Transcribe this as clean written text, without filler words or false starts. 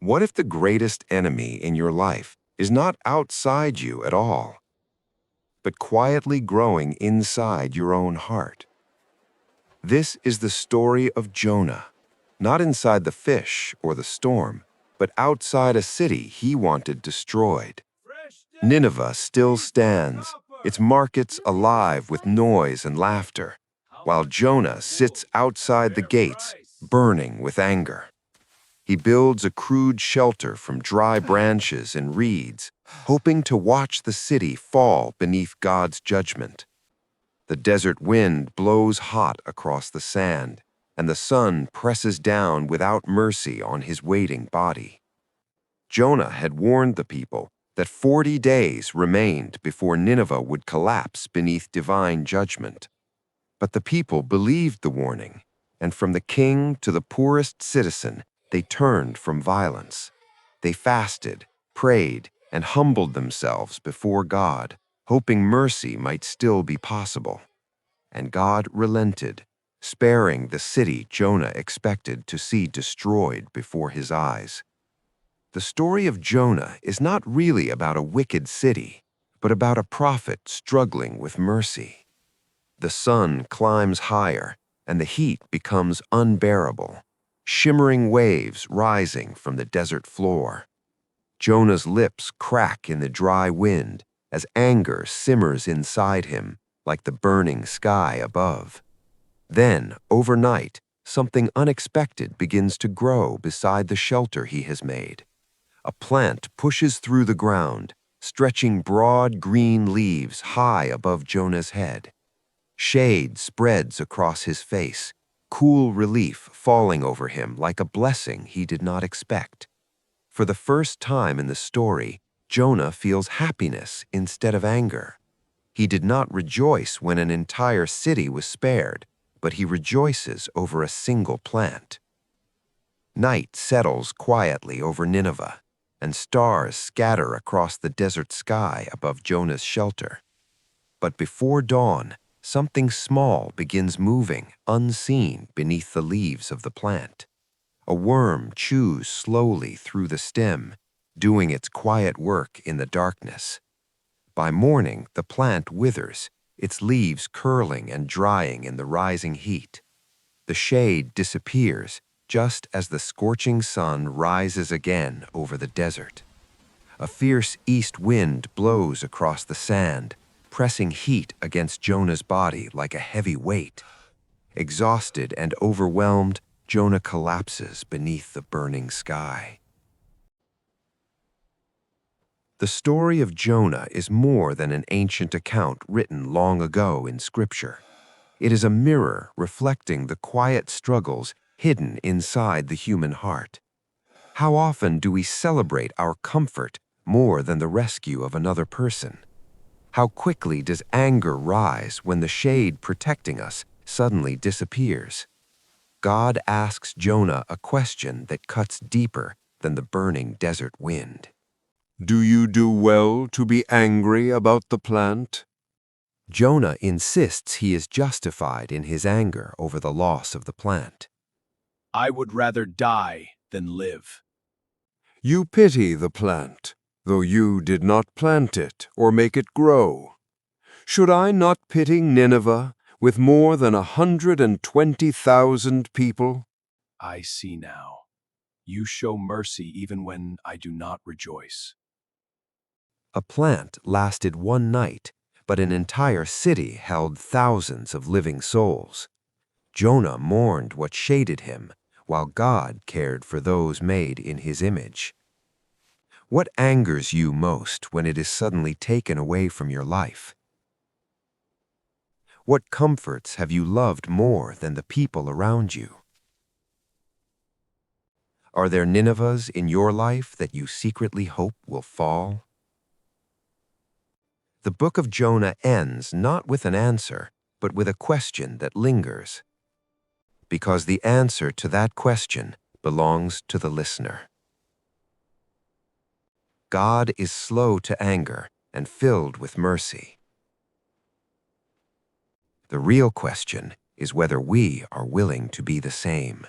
What if the greatest enemy in your life is not outside you at all, but quietly growing inside your own heart? This is the story of Jonah, not inside the fish or the storm, but outside a city he wanted destroyed. Nineveh still stands, its markets alive with noise and laughter, while Jonah sits outside the gates, burning with anger. He builds a crude shelter from dry branches and reeds, hoping to watch the city fall beneath God's judgment. The desert wind blows hot across the sand, and the sun presses down without mercy on his waiting body. Jonah had warned the people that 40 days remained before Nineveh would collapse beneath divine judgment. But the people believed the warning, and from the king to the poorest citizen, they turned from violence. They fasted, prayed, and humbled themselves before God, hoping mercy might still be possible. And God relented, sparing the city Jonah expected to see destroyed before his eyes. The story of Jonah is not really about a wicked city, but about a prophet struggling with mercy. The sun climbs higher, and the heat becomes unbearable, shimmering waves rising from the desert floor. Jonah's lips crack in the dry wind as anger simmers inside him like the burning sky above. Then, overnight, something unexpected begins to grow beside the shelter he has made. A plant pushes through the ground, stretching broad green leaves high above Jonah's head. Shade spreads across his face, cool relief falling over him like a blessing he did not expect. For the first time in the story, Jonah feels happiness instead of anger. He did not rejoice when an entire city was spared, but he rejoices over a single plant. Night settles quietly over Nineveh, and stars scatter across the desert sky above Jonah's shelter. But before dawn, something small begins moving, unseen beneath the leaves of the plant. A worm chews slowly through the stem, doing its quiet work in the darkness. By morning, the plant withers, its leaves curling and drying in the rising heat. The shade disappears, just as the scorching sun rises again over the desert. A fierce east wind blows across the sand, pressing heat against Jonah's body like a heavy weight. Exhausted and overwhelmed, Jonah collapses beneath the burning sky. The story of Jonah is more than an ancient account written long ago in Scripture. It is a mirror reflecting the quiet struggles hidden inside the human heart. How often do we celebrate our comfort more than the rescue of another person? How quickly does anger rise when the shade protecting us suddenly disappears? God asks Jonah a question that cuts deeper than the burning desert wind. Do you do well to be angry about the plant? Jonah insists he is justified in his anger over the loss of the plant. I would rather die than live. You pity the plant, though you did not plant it or make it grow. Should I not pity Nineveh, with more than 120,000 people? I see now. You show mercy even when I do not rejoice. A plant lasted one night, but an entire city held thousands of living souls. Jonah mourned what shaded him, while God cared for those made in his image. What angers you most when it is suddenly taken away from your life? What comforts have you loved more than the people around you? Are there Ninevehs in your life that you secretly hope will fall? The Book of Jonah ends not with an answer, but with a question that lingers. Because the answer to that question belongs to the listener. God is slow to anger and filled with mercy. The real question is whether we are willing to be the same.